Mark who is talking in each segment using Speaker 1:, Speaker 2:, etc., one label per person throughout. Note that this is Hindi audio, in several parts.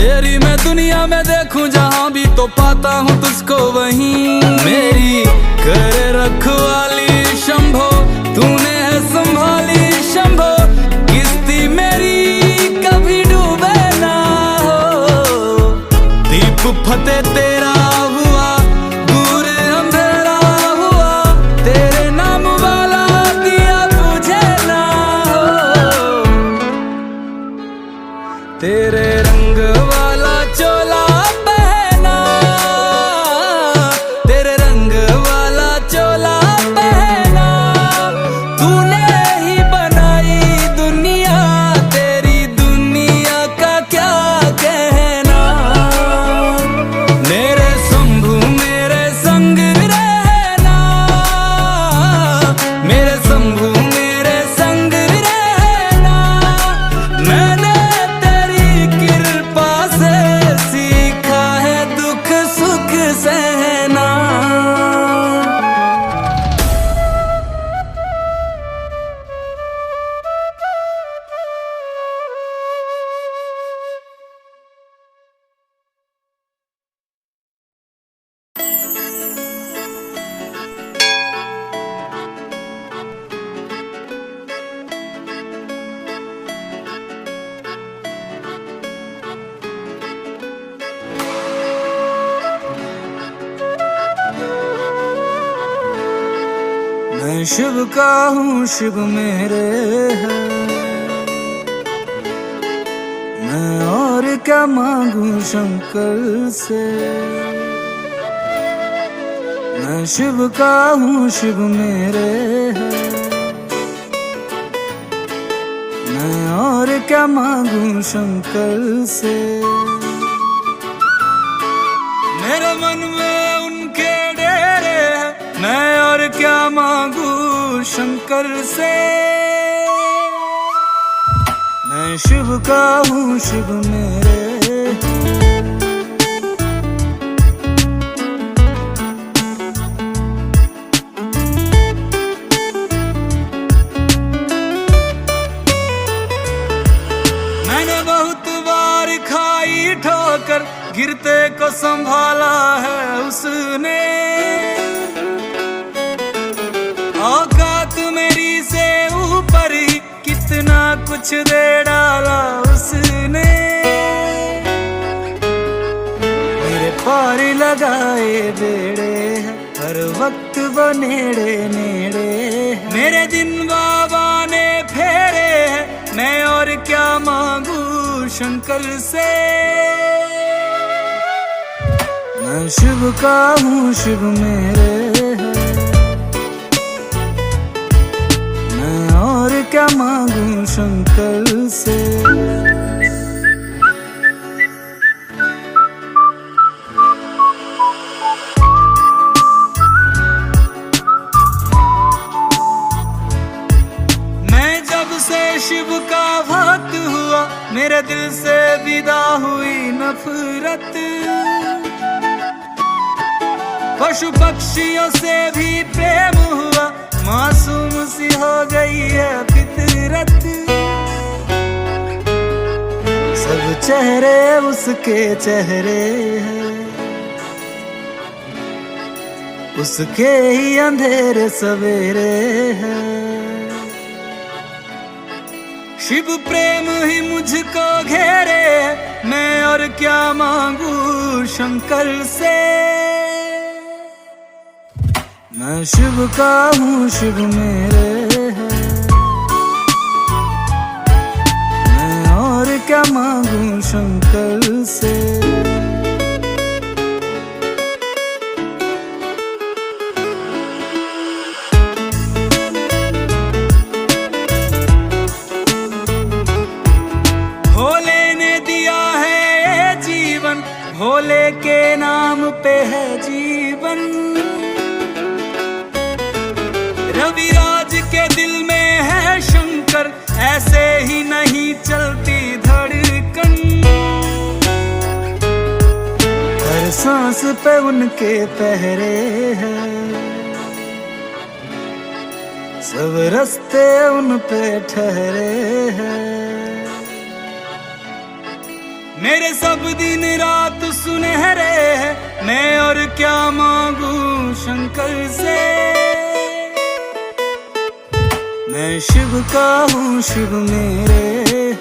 Speaker 1: तेरी मैं दुनिया में देखूं जहां भी तो पाता हूँ तुझको वहीं। मेरी कर रखवाली शंभो तूने है संभाली शंभो, किस्ती मेरी कभी डूबे ना हो। दीप फतेह तेरा हुआ दूर अंधेरा हुआ, तेरे नाम वाला दिया बुझे ना हो। तेरे रंग वाला चोला पहना, तेरे रंग वाला चोला पहना, तूने ही बनाई दुनिया, तेरी दुनिया का क्या कहना। मेरे शंभू मेरे संग रहना, मेरे शंभू मेरे संग रहना। मैंने तेरी कृपा से सीखा है दुख सुख सहना। मैं शिव का हूँ शिव मेरे है, मैं और क्या मांगू शंकर से। मैं शिव का हूँ शिव मेरे है, मैं और क्या मांगू शंकर से। मेरे मन में उनके डेरे हैं, मैं और क्या मांगू शंकर से। मैं शिव का हूँ शिव मेरे, मैंने बहुत बार खाई ठोकर, गिरते को संभाला है उसने। औकात मेरी से ऊपर ही कितना कुछ दे डाला उसने। मेरे पार लगाए बेड़े हैं, हर वक्त वो नेड़े नेड़े। मेरे दिन बाबा ने फेरे हैं, मैं और क्या मांगू शंकर से। मैं शिव का हूँ शिव मेरे है, मैं और क्या मांगू शंकर से। मैं जब से शिव का भक्त हुआ, मेरे दिल से विदा हुई नफरत। पशु पक्षियों से भी प्रेम हुआ, मासूम सी हो गई है फितरत। सब चेहरे उसके चेहरे हैं, उसके ही अंधेरे सवेरे हैं। शिव प्रेम ही मुझको घेरे, मैं और क्या मांगू शंकर से। मैं शिव का हूँ शिव मेरे है, मैं और क्या मांगू शंकर से। भोले ने दिया है जीवन, भोले के नाम पे है जीवन। रविराज के दिल में है शंकर, ऐसे ही नहीं चलती धड़कन। हर सांस पे उनके पहरे हैं, सब रास्ते उन पे ठहरे हैं। मेरे सब दिन रात सुनहरे हैं, मैं और क्या मांगू शंकर से। मैं शिव का हूँ, शिव मेरे हैं,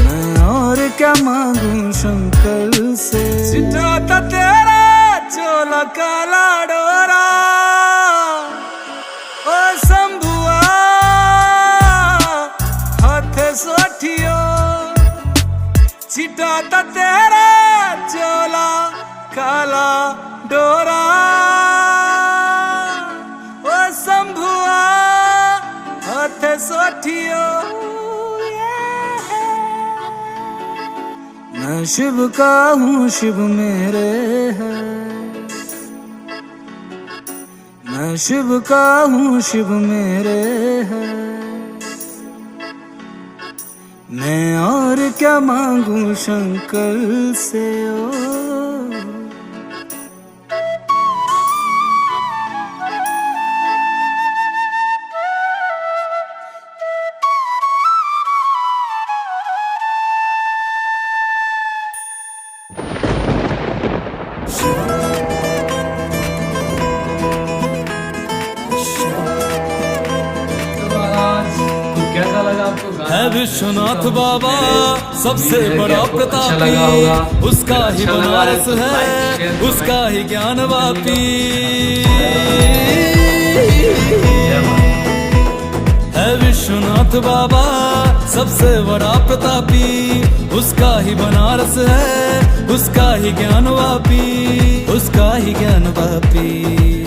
Speaker 1: मैं और क्या मांगू शंकर से। सिटाता तेरा चोला काला डोरा, ओ शंभुआ हाथ सोठियो। सिटाता तेरा चोला काला डोरा, ओ शंभुआ हाथ सोठियो। मैं शिव का हूँ, शिव मेरे हैं, मैं शिव का हूँ, शिव मेरे हैं, मैं और क्या मांगू शंकर से। ओ है विश्वनाथ बाबा सबसे बड़ा प्रतापी, उसका ही बनारस है, उसका ही ज्ञान वापी। है विश्वनाथ बाबा सबसे बड़ा प्रतापी, उसका ही बनारस है, उसका ही ज्ञान वापी, उसका ही ज्ञान वापी।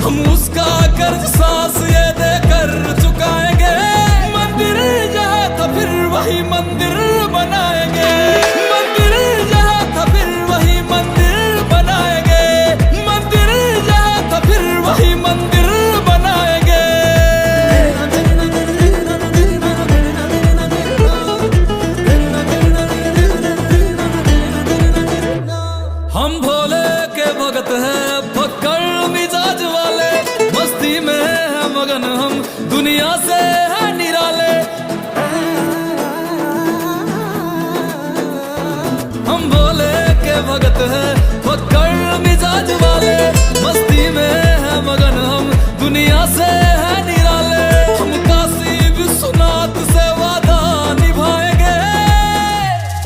Speaker 1: हम उसका कर्ज सांस ये देकर चुकाएंगे, मंदिर जहाँ था फिर वही मंदिर बनाएंगे, मंदिर जहाँ था फिर वही मंदिर बनाएंगे, मंदिर जहाँ था फिर वही मंदिर बनाएंगे। हम भोले के भगत हैं, पकड़ मिजाज वाले, मस्ती में है मगन हम, दुनिया से है निराले। हम भोले के भगत हैं, पकड़ मिजाज वाले, मस्ती में है मगन हम, दुनिया से है निराले। हम काशी विश्वनाथ से वादा निभाएंगे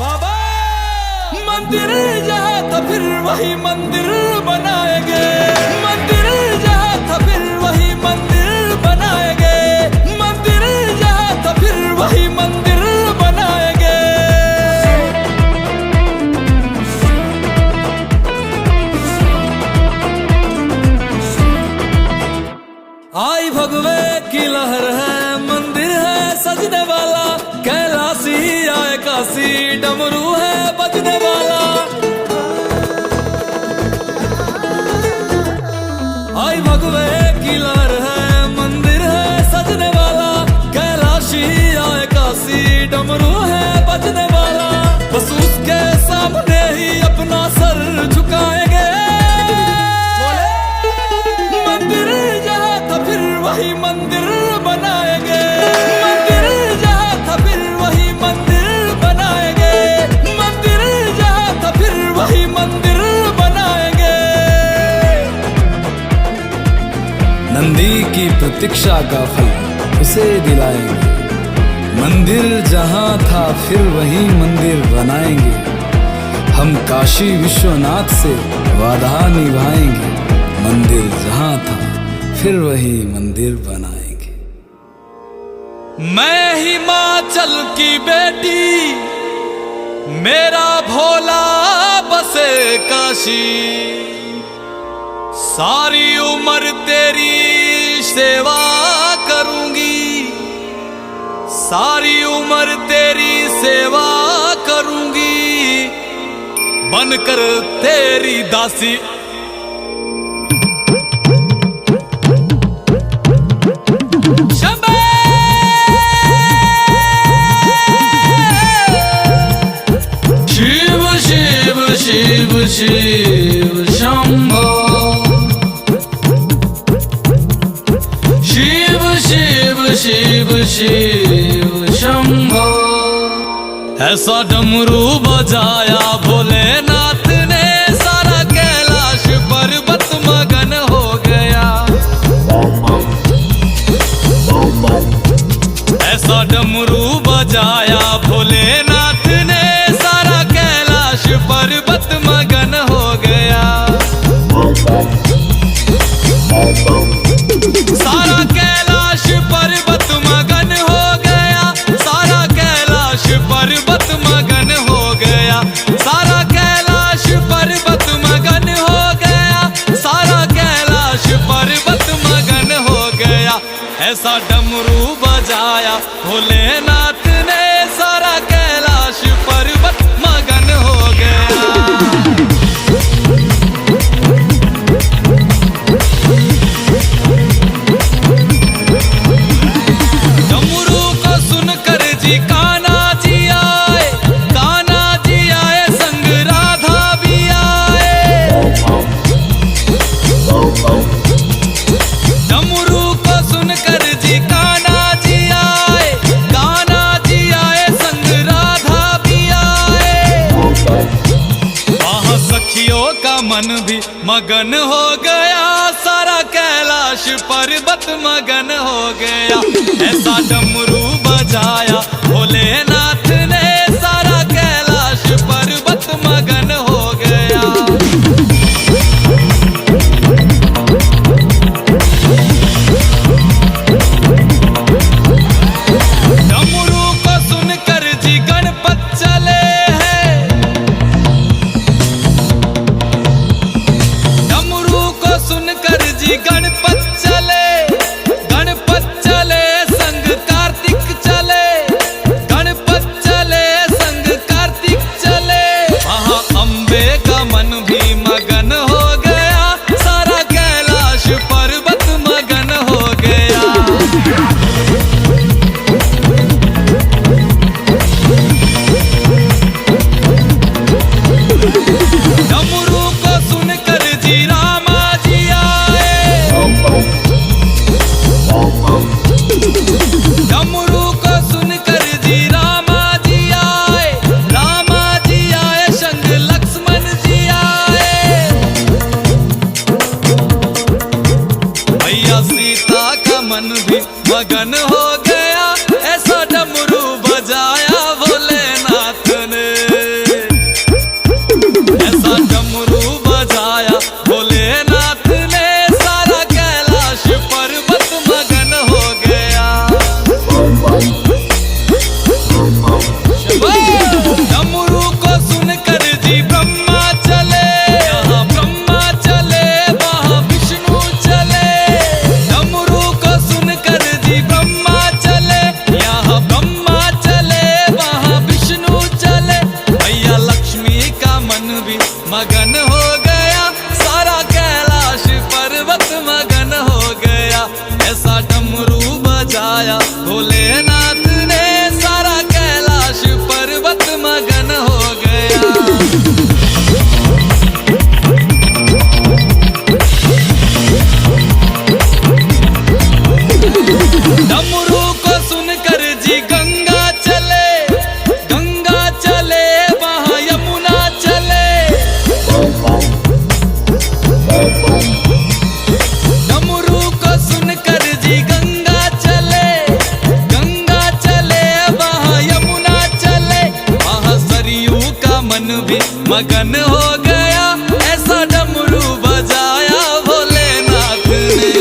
Speaker 1: बाबा, मंदिर जहाँ था फिर वही मंदिर बनाएंगे, मंदिर जहाँ था फिर वही मंदिर बनाएंगे, मंदिर जहाँ था फिर वही मंदिर बनाएंगे। आई भगवे की लहर है, मंदिर है सजने वाला, कैलाशी आए काशी, डमरू है बजने वाला। आई भगवे की लहर है, मंदिर है सजने वाला, कैलाशी आए काशी, डमरू है बजने वाला। बस उसके सामने ही अपना सर झुकाएंगे, मंदिर जहाँ था फिर वही मंदिर बनाएंगे, मंदिर जहाँ था फिर वही मंदिर बनाएंगे, मंदिर जहाँ था फिर वही मंदिर बनाएंगे। नंदी की प्रतीक्षा का फल उसे दिलाएंगे, मंदिर जहाँ था फिर वही मंदिर बनाएंगे। हम काशी विश्वनाथ से वादा निभाएंगे, मंदिर जहाँ था फिर वही मंदिर बनाएंगे। मैं हिमाचल की बेटी, मेरा भोला बसे काशी, सारी उम्र तेरी सेवा करूंगी, सारी उम्र तेरी सेवा करूंगी, बनकर तेरी दासी। शिव शिव शिव शिव शंभो, शिव शिव शिव शिव शंभो। ऐसा डमरू बजाया भोलेनाथ ने, सारा कैलाश पर्वत मगन हो गया। ऐसा डमरू बजाया भोलेनाथ ने, सारा कैलाश पर्वत मगन हो गया। सारा कैलाश पर्वत मगन हो गया, सारा कैलाश पर्वत मगन हो गया, सारा कैलाश पर्वत मगन हो गया, सारा कैलाश पर्वत मगन हो गया। ऐसा डमरू बजाया भोलेनाथ ने, सारा कैलाश पर्वत मगन हो गया। डमरू को सुनकर जी कान्हा जी आए, कान्हा जी आए संग राधा भी आए। डमरू को सुनकर जी कान्हा जी आए, कान्हा जी आए संग राधा भी आए। वहाँ सखियों का मन भी मगन हो गया, सारा कैलाश पर्वत मगन हो गया। ऐसा डमरू बजाया भोलेनाथ ने, सारा कैलाश पर्वत मगन हो गया। डमरू को सुनकर जी गणपत चले हैं, डमरू को सुनकर जी गणपत चले, गणपत चले संग कार्तिक चले, गणपत चले संग कार्तिक चले। वहाँ अम्बे का मन भी मगन हो गया, सारा कैलाश पर्वत मगन हो गया। डमरू को सुनकर जी रामा जी आए, डमरू को सुनकर जी रामा जी आए, रामा जी आए संग लक्ष्मण जी आए। भैया सीता का मन भी मगन हो गया, ऐसा डमरू बजाया भोलेनाथ ने। ऐसा डमरू बजाया भोलेनाथ ने, सारा कैलाश पर्वत मगन हो गया। डमरू को सुनकर जी ब्रह्मा चले, यहाँ ब्रह्मा चले वहाँ विष्णु चले। डमरू को सुनकर जी ब्रह्मा चले, यहाँ ब्रह्मा चले वहाँ विष्णु चले। भैया लक्ष्मी का मन भी मगन हो गया, सारा कैलाश पर्वत मगन हो गया। ऐसा डमरू बजाया भोलेनाथ ने, सारा कैलाश पर्वत मगन हो गया। डमरू को सुनकर जी गंगा चले, गंगा चले वहाँ यमुना चले। डमरू को सुनकर जी गंगा चले, गंगा चले वहाँ यमुना चले। वहाँ सरयू का मन भी मगन हो गया, ऐसा डमरू बजाया भोलेनाथ ने।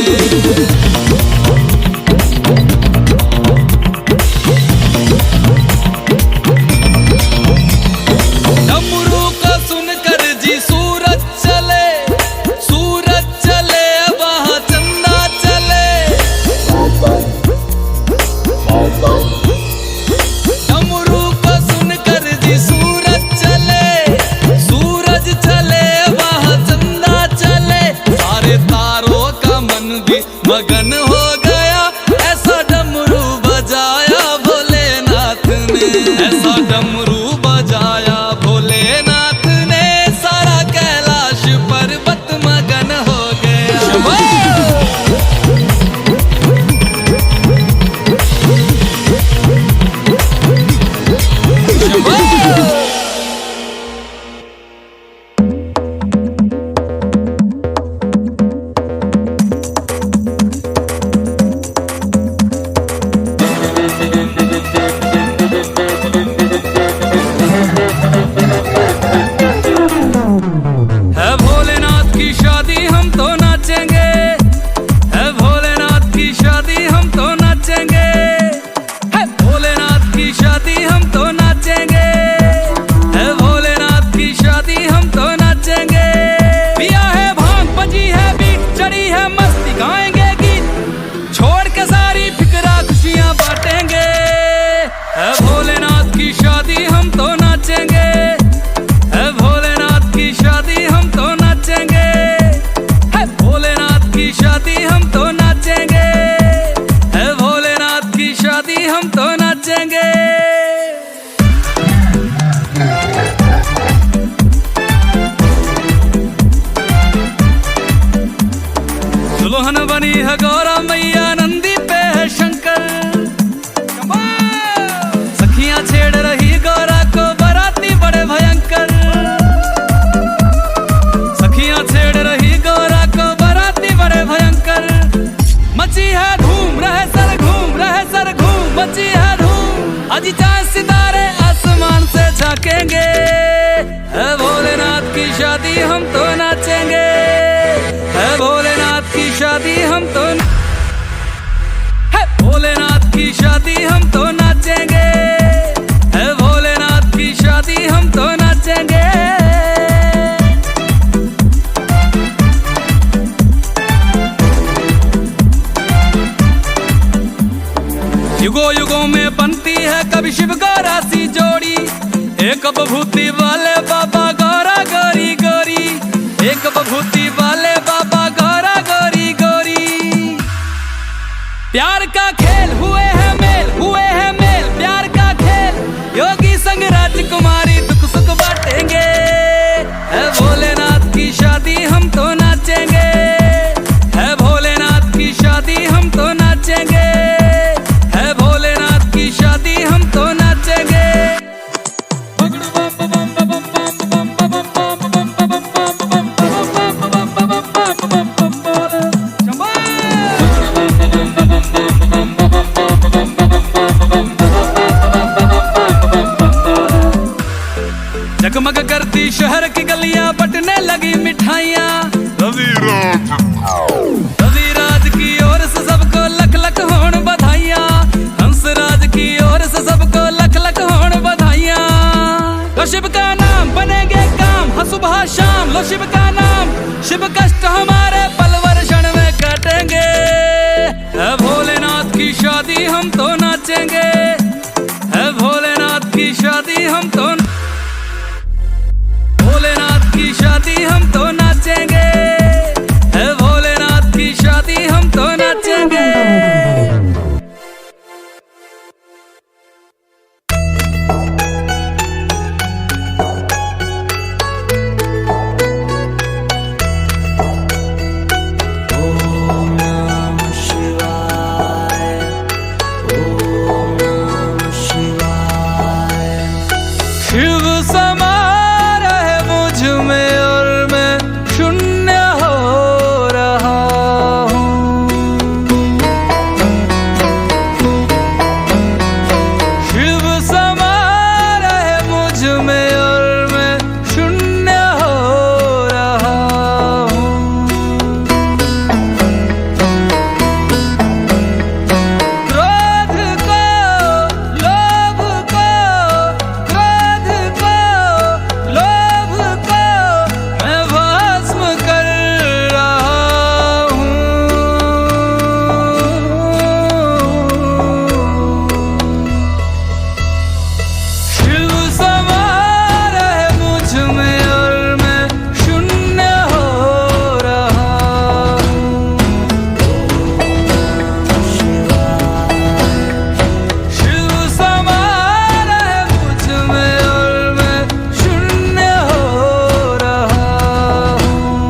Speaker 1: डमरू को सुनकर जी सूरज चले, सूरज चले वहाँ चंदा चले। डमरू को सुनकर जी सूरज चले, सूरज चले वहाँ चंदा चले। शादी हम तो नाचेंगे, है भोलेनाथ की शादी हम तो नाचेंगे। युगों युगों में बनती है कभी शिव गौरा सी जोड़ी, एक बभूति वाले बाबा गौरा गौरी गौरी, एक बभूति वाले बाबा गौरा गौरी गौरी। प्यार का खेल हुए हैं मेल, हुए हैं मेल, प्यार का खेल, योगी संग राजकुमारी दुख सुख बांटेंगे, है भोलेनाथ की शादी हम तो नाचेंगे, है भोलेनाथ की शादी हम तो नाचेंगे, है भोलेनाथ की शादी हम तो नाचेंगे। जगमग करती शहर की गलियां, बटने लगी मिठाइयां, रविराज की ओर से सबको लख लख होण बधाइयां, हंसराज की ओर से सबको लख लख होण बधाइयां। लो शिव का नाम बनेंगे काम, हाँ सुबह शाम लो शिव का नाम, शिव कष्ट हमारे पलवर क्षण में काटेंगे, है भोलेनाथ की शादी हम तो नाचेंगे, है भोलेनाथ की शादी हम तो, भोलेनाथ की शादी हम तो नाचेंगे, है भोलेनाथ की शादी हम तो नाचेंगे। शिव समा रहे मुझ में और मैं शून्य हो रहा हूँ, शिव समा रहे मुझ में और मैं शून्य हो रहा हूँ। क्रोध को, लोभ को, क्रोध को, लोभ को मैं भस्म कर रहा हूँ। शिव समा रहे मुझ में और मैं शून्य हो रहा हूँ। शिव समा रहे मुझ में और मैं शून्य हो रहा हूँ।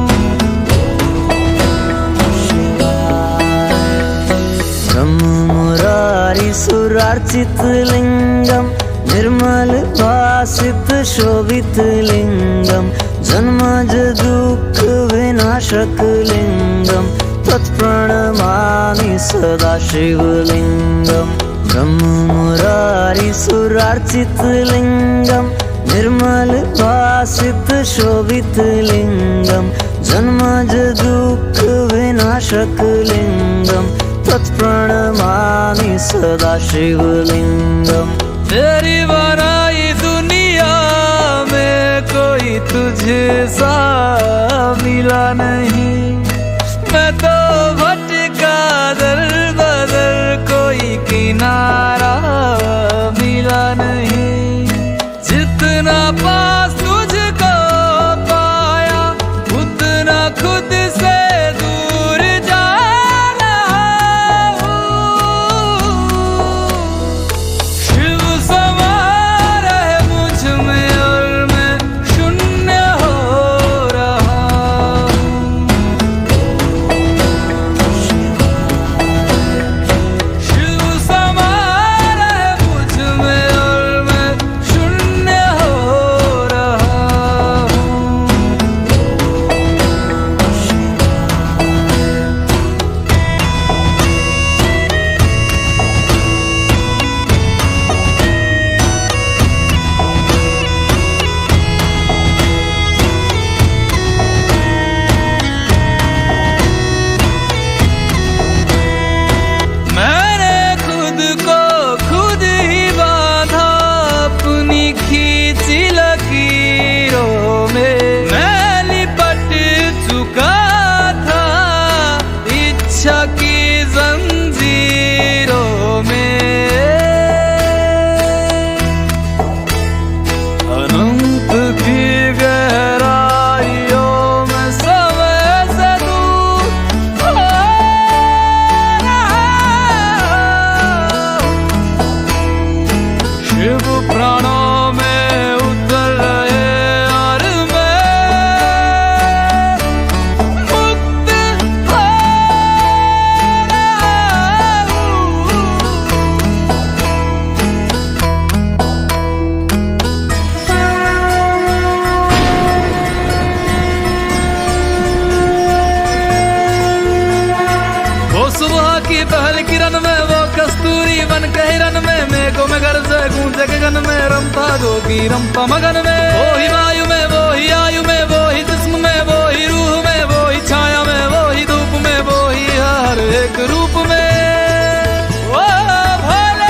Speaker 2: ब्रह्म मुरारी सुरार्चित लिंगम, निर्मल भासित शोभित लिंगम, जन्मज दुःख विनाशक लिंगम, तत्प्रणमामि सदा शिवलिंगम। ब्रह्म मुरारी सुरार्चित लिंगम, निर्मल भासित शोभित लिंगम, जन्मज दुःख विनाशक लिंगम, तत्प्रणमामि सदा शिवलिंगम।
Speaker 1: तेरी बनाई दुनिया में कोई तुझे सा मिला नहीं, मैं तो भटका दर बदर कोई किनारा मिला नहीं। जितना पास तुझको पाया उतना खुद से दूर जा रहा हूँ। शिव समा रहे मुझ में और मैं शून्य हो रहा हूँ। मन के हिरन में, मेघों में घर से गूंजे के गन में, रमता जोगी रमता मगन में। वो ही वायु में, वो ही आयु में, वो ही जिस्म में, वो ही रूह में, वो ही छाया में, वो ही धूप में, वो ही हर एक रूप में। ओ भोले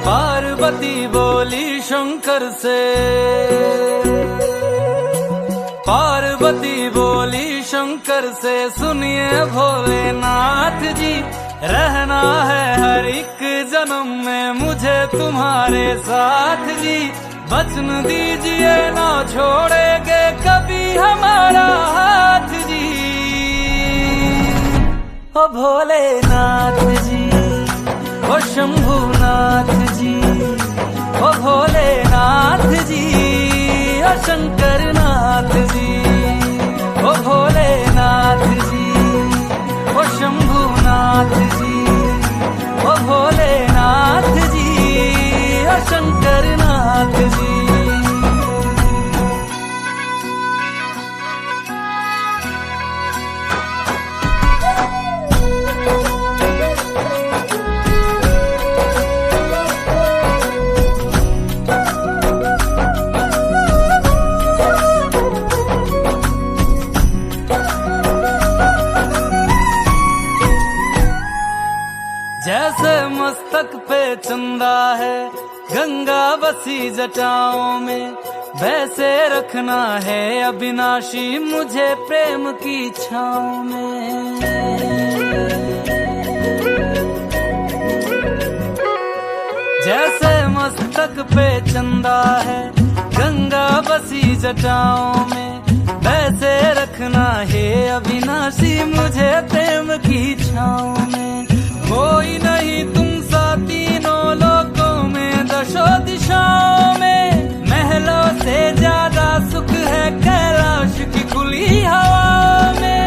Speaker 1: पार्वती बोली शंकर से, पार्वती बोली शंकर से, सुनिए भोलेनाथ जी, रहना है हर एक जन्म में मुझे तुम्हारे साथ जी। वचन दीजिए ना छोड़ेंगे कभी हमारा हाथ जी। ओ भोलेनाथ जी, ओ शंभुनाथ जी, ओ भोलेनाथ जी, ओ शंकरनाथ जी, ओ भोलेनाथ जी, ओ शंभुनाथ जी, ओ भोलेनाथ जी, ओ शंकरनाथ जी। जैसे मस्तक पे चंदा है गंगा बसी जटाओं में, वैसे रखना है अविनाशी मुझे प्रेम की छाँव में। जैसे मस्तक पे चंदा है गंगा बसी जटाओं में, वैसे रखना है अविनाशी मुझे प्रेम की छाँव में। कोई नहीं तुम सा तीनों लोकों में, दशों दिशाओं में, महलों से ज्यादा सुख है कैलाश की खुली हवा में।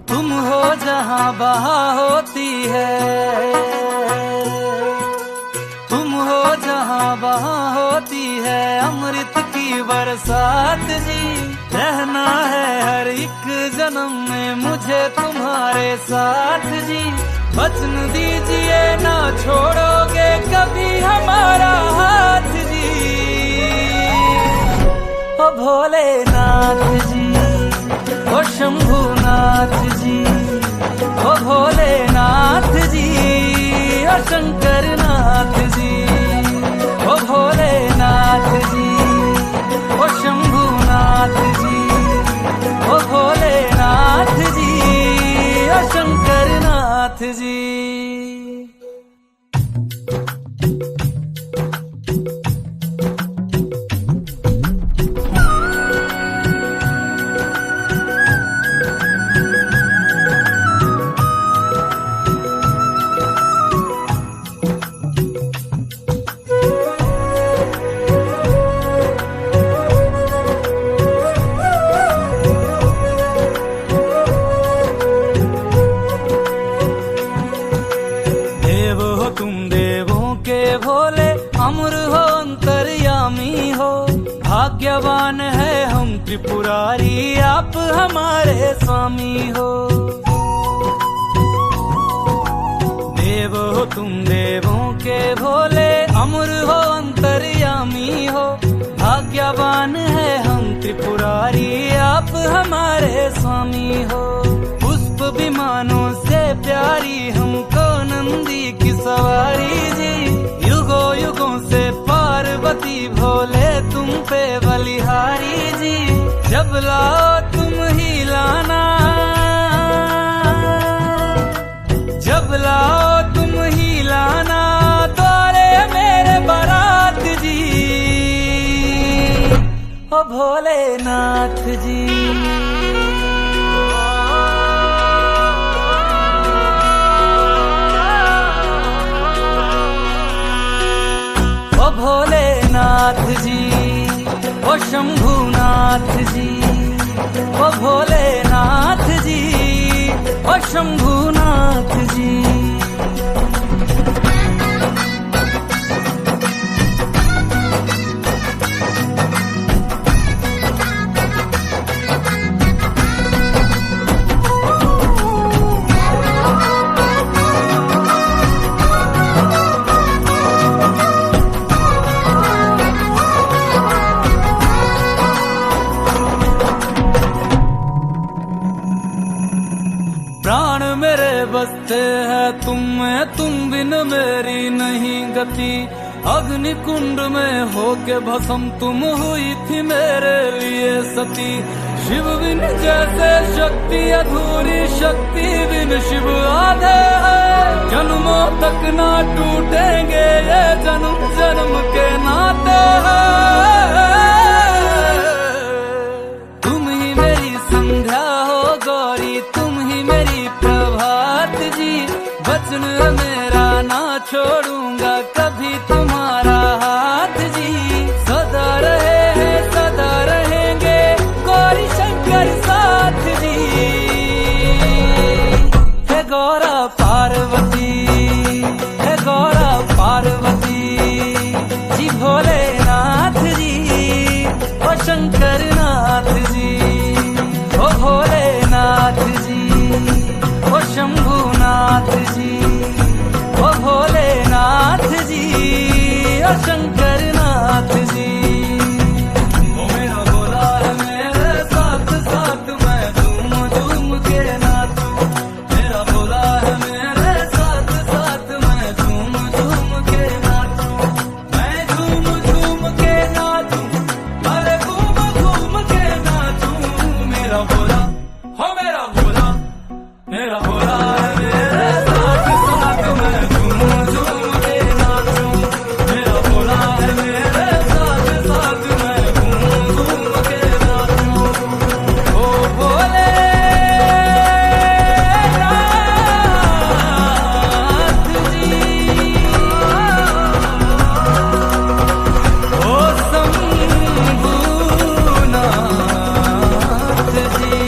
Speaker 1: तुम हो जहाँ बहा होती है, तुम हो जहाँ बहा होती है अमृत की बरसात जी। रहना है हर एक जन्म में मुझे तुम्हारे साथ जी। वचन दीजिए ना छोड़ोगे कभी हमारा हाथ जी। ओ भोलेनाथ जी, ओ शंभुनाथ जी, ओ भोलेनाथ जी, ओ शंकरनाथ जी, ओ भोलेनाथ जी, ओ शंभुनाथ जी, ओ भोलेनाथ जी, ओ शंकरनाथ जी। भाग्यवान है हम त्रिपुरारी, आप हमारे स्वामी हो। देव हो तुम देवों के भोले, अमर हो अंतर्यामी हो, भाग्यवान है हम त्रिपुरारी, आप हमारे स्वामी हो। पुष्प विमानों से प्यारी हमको नंदी की सवारी जी, युगों युगों से पार्वती भोले तुम पे बलिहारी जी। जब लाओ तुम ही लाना, जब लाओ तुम ही लाना, द्वारे मेरे बारात जी, ओ भोलेनाथ जी। ओ भोलेनाथ जी, ओ शंभुनाथ जी, ओ भोलेनाथ जी, ओ शंभुनाथ जी। प्राण मेरे बसते हैं तुम में, तुम बिन मेरी नहीं गति। अग्नि कुंड में होके भस्म तुम हुई थी मेरे लिए सती। शिव बिन जैसे शक्ति अधूरी, शक्ति बिन शिव आधे है। जन्मों तक ना टूटेंगे ये जन्म जन्म के नाते हैं। तुम ही मेरी संध्या हो गौरी, तुम ही मेरी प्रभात जी। वचन मेरा ना छोड़ूंगा कभी तुम्हारा हाथ जी। सदा रहे हैं सदा रहेंगे गौरी शंकर साथ जी। हे गौरा पार्वती, हे गौरा पार्वती जी, भोलेनाथ जी, ओ शंकर नाथ जी, ओ भोलेनाथ जी, ओ शंभुनाथ जी, ओ भोलेनाथ जी, ओ शंकर नाथ जी। ओ मेरा भोला है मेरे साथ साथ, मैं झूम झूम के नाचूं। मेरा भोला है मेरे साथ साथ, मैं झूम झूम के नाचूं। मैं झूम झूम के नाचूं, अरे घूम घूम के नाचूं। मेरा भोला हो मेरा भोला, मेरा भोला है मेरे साथ साथ, मैं झूम झूम के नाचूं। मेरा भोला है मेरे साथ साथ, मैं झूम झूम के नाचूं। ओ भोले नाथ जी, ओ शंभुनाथ जी।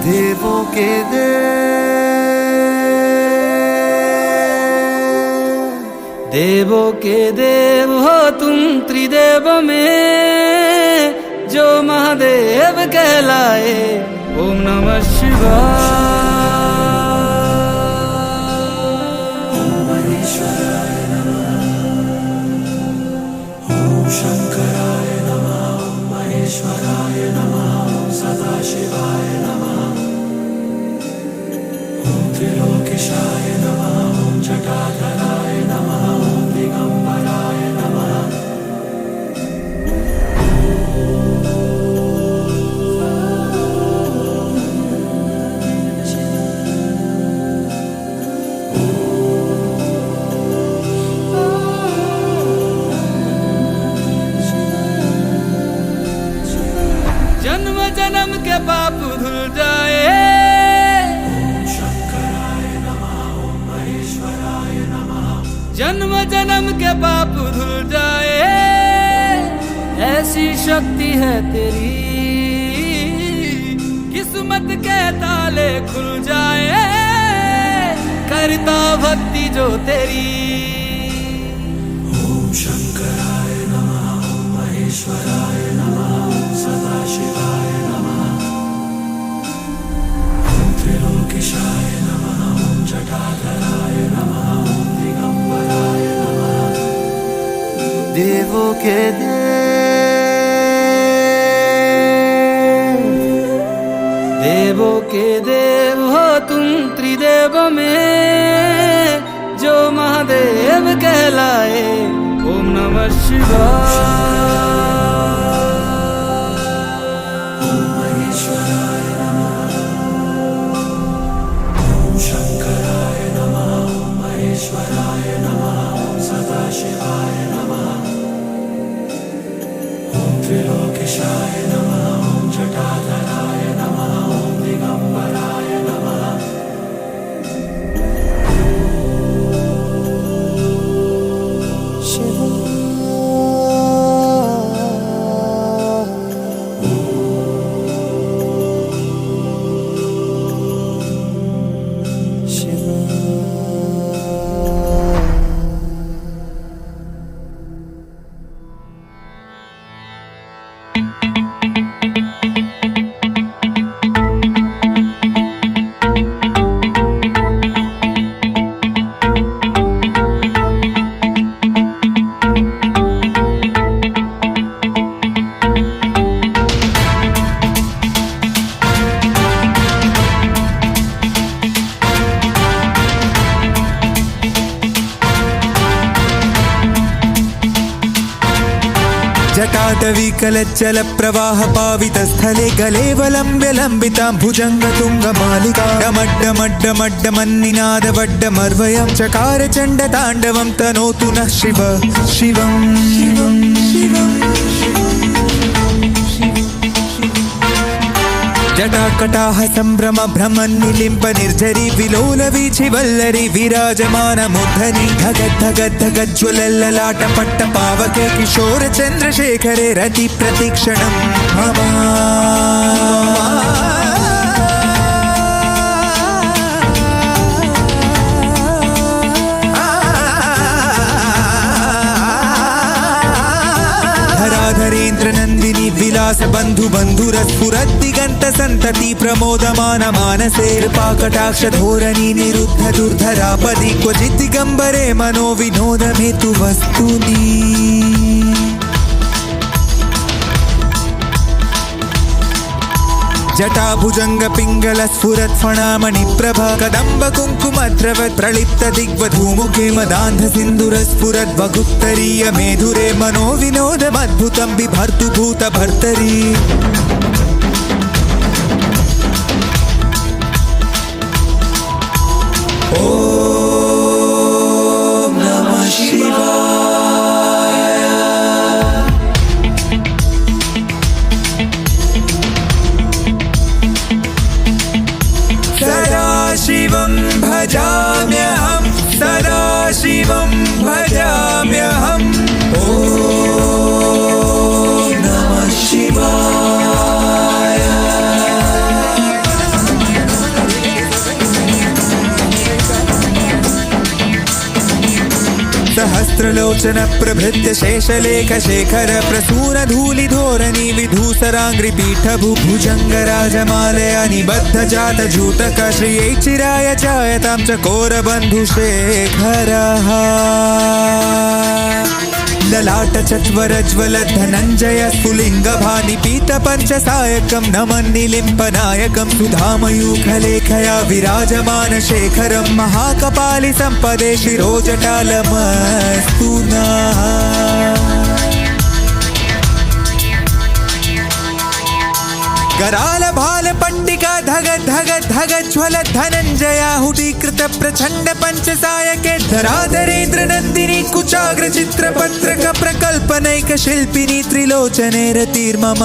Speaker 2: देवों के
Speaker 1: देवों के देव हो तुम त्रिदेव में, जो महादेव कहलाए। ओम नमः शिवाय।
Speaker 3: शंकराय नमः, ओम महेश्वराय नमः, ओम सदाशिवाय नमः, ओम त्रिलोकेशाय नमः, ओम जटाधराय नमः, ओम दिगंबराय नमः।
Speaker 1: शक्ति है तेरी, किस्मत के ताले खुल जाए करता भक्ति जो तेरी।
Speaker 3: ओम शंकराय नमः, ओम महेश्वराय नमः, ओम सदाशिवाय नमः, ओम त्रिलोकेशाय नमः, ओम जटाधराय नमः, ओम दिगंबराय नमः।
Speaker 2: देवों के
Speaker 1: देवों के देव हो तुम, त्रिदेव में जो महादेव कहलाए। ओम नमः शिवाय।
Speaker 3: ओम महेश्वराय नमः, ओम शंकराय नमः, ओम महेश्वराय नमः, ओम सदाशिवाय नमः, ओम त्रिलोकेशाय नमः, ओम जटाधराय नमः, ओम दिगंबराय नमः।
Speaker 4: जटाटवीकलज्जल प्रवाह पावित स्थले गलेवलम्ब्य लम्बितां भुजंग तुंग मालिका डमड्डमड्डमड्डमन्निनादवड्डमर्वयं चकार चण्ड ताण्डवं तनोतु नः शिव शिवं शिवं शिवं। जटाकटाह संभ्रम भ्रमन्निलिम्प निर्झरी विलोल वीचि वल्लरी विराजमान मूर्धनि धगद् धगद् धगज्ज्वलल्ललाट पट्ट पावके किशोर चन्द्रशेखरे रति प्रतीक्षणं मम। धराधरेन्द्र नंदिनी विलास बंधु बंधुरस्फुरद्दिगंत संतति प्रमोदमान मानसे कृपाकटाक्ष धोरणी निरुद्ध दुर्धरापदि क्वचित् दिगंबरे मनो विनोदमेतु वस्तुनि। जटाभुजंग पिंगल स्फुरत् फणामणि प्रभा कदम्ब कुङ्कुमद्रवत् प्रलिप्त दिग्वधूमुखे मदान्ध सिन्दूर स्फुरत् वगुत्तरीय मेधुरे मनो विनोदमद्भुतं बिभर्तु भूत भर्तरी। ओम नमः शिवाय। सदाशिवं भजाम्यहं, सदाशिवं भजाम्यहम्। ॐ नमः शिवाय। सहस्रलोचन प्रभृत्य शेषलेख शेखर प्रसून धूलि धोरणी विधूसराङ्घ्रि पीठ भुभुजंग राजमालया निबद्ध जात जूटक श्रियै चिराय जायतां चकोर बन्धु शेखरः। ललाट चत्वरज्वल धनञ्जय स्फुलिंग भानि पीत पंचसायकं नमन्निलिम्पनायकं सुधामयूखलेखया विराजमान शेखरं महाकपालि संपदे शिरोजटालमस्तु नः। कराल भाल पट्टिका धगद् धगद् धगज्ज्वल धनञ्जयाहुतीकृत प्रचण्ड पंचसायके धराधरेन्द्र नन्दिनी कुचाग्र चित्रपत्रक प्रकल्पनैक शिल्पिनी त्रिलोचने रतिर्मम।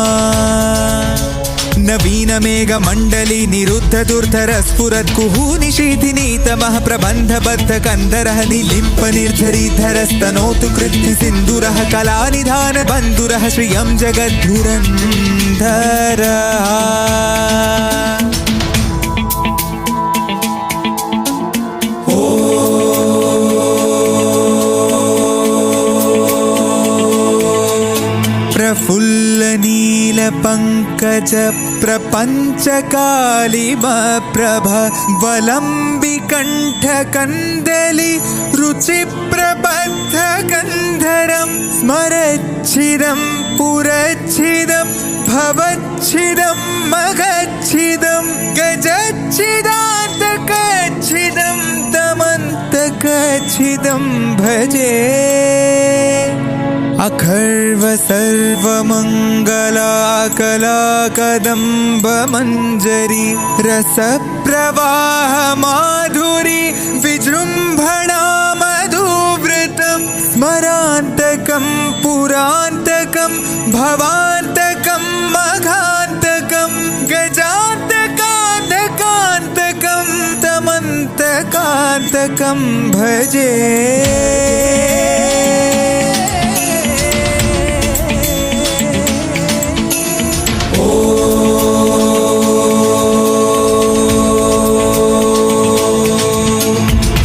Speaker 4: नवीन मेघ मंडली निरुद्ध दुर्धर स्फुरत् कुहूनिशीथिनीतमः प्रबन्धबद्ध कन्धरः निलिम्प निर्झरीधरस्तनोतु कृद्धि सिन्दूरः कलानिधान बन्धुरः श्रियं जगद्धुरन्धरः प्रफुल्ल नील पंकज प्रपंच कालिम प्रभ वलंबि कंठ कंदलि रुचि प्रबद्ध गंधरम स्मरच्छिदं पुरच्छिदं भवच्छिदं मगच्छिदं गजच्छिदान्तकच्छिदं तमन्तकच्छिदं भजे अखर्व सर्वमंगला कला कदम्ब मंजरी रस प्रवाह माधुरी विजृंभणा मधुव्रतम स्मरांतकं पुरांतकं भवांतकं मघांतकं गजांतकांतकांतकं तमंतकांतकं भजे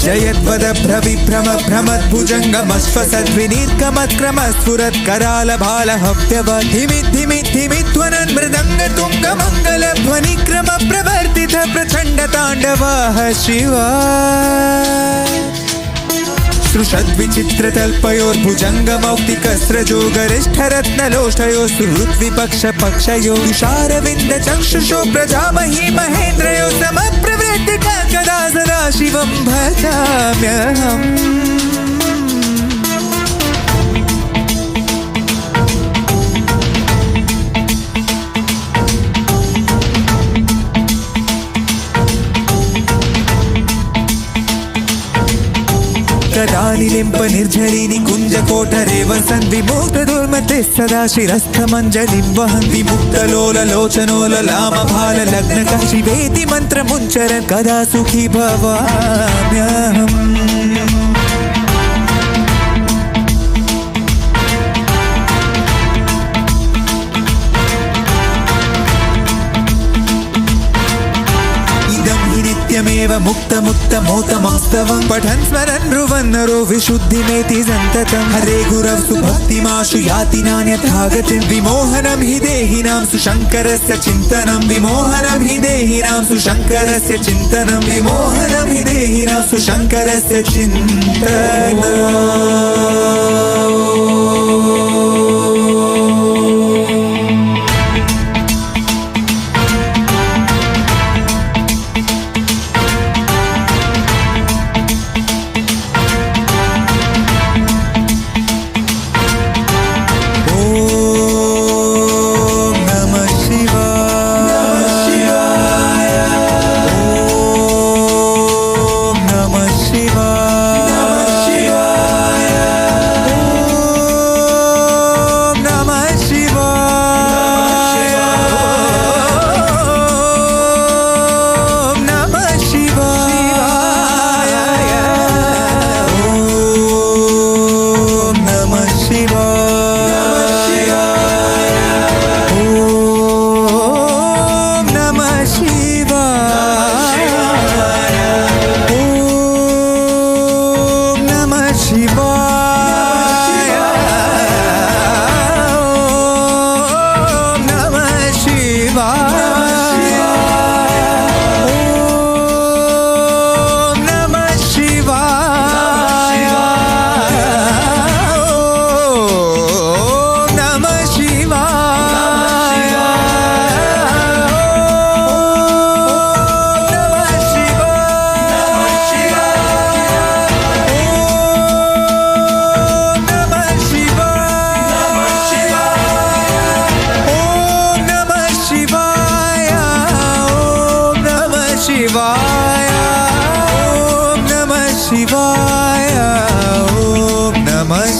Speaker 4: जयद्वद भ्रविभ्रम भ्रमद्भुजङ्गमश्वसद्विनीर्गमत्क्रमस्फुरत् करालभालहव्यवत् धिमिद्धिमिद्धिमिध्वनन् मृदङ्गतुङ्गमङ्गलध्वनिक्रम प्रवर्तित प्रचण्ड ताण्डवः शिवा सृषद्विचित्रतल्पयोर्भुजङ्गमौक्तिकस्रजो गरिष्ठरत्नलोष्ठयो सुहृद्विपक्षपक्षयो तुषारविन्द चक्षुषो प्रजामही महेन्द्रयो समप्रवृत्ति कदा सदा शिवं भजाम्यहम् कदा निलिम्प निर्झरिणि कुञ्जकोठरे वसन् विमुक्तदुर्मते सदा शिरस्थमञ्जलिं वहन् विमुक्तलोललोचनोललामभाललग्नकः शिवेति मन्त्रमुच्चरन् कदा सुखी भवाम्यहम् नित्यमेव मुक्तमुत्तमोत्तमस्तवं पठन् स्मरन् ब्रुवन् नरो विशुद्धिमेति सन्ततं हरे गुरव सुभक्तिमाशु याति नान्यथा गतिं विमोहनं हि देहिनां सुशङ्करस्य चिन्तनं विमोहनं हि देहिनां सुशङ्करस्य चिन्तनं विमोहनं हि देहिनां सुशङ्करस्य चिन्तनम्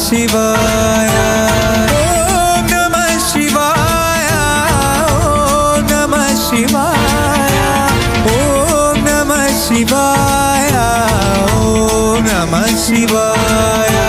Speaker 4: शिवाय ओम नमः शिवाय ओम नमः शिवाय, ओम नमः शिवाय।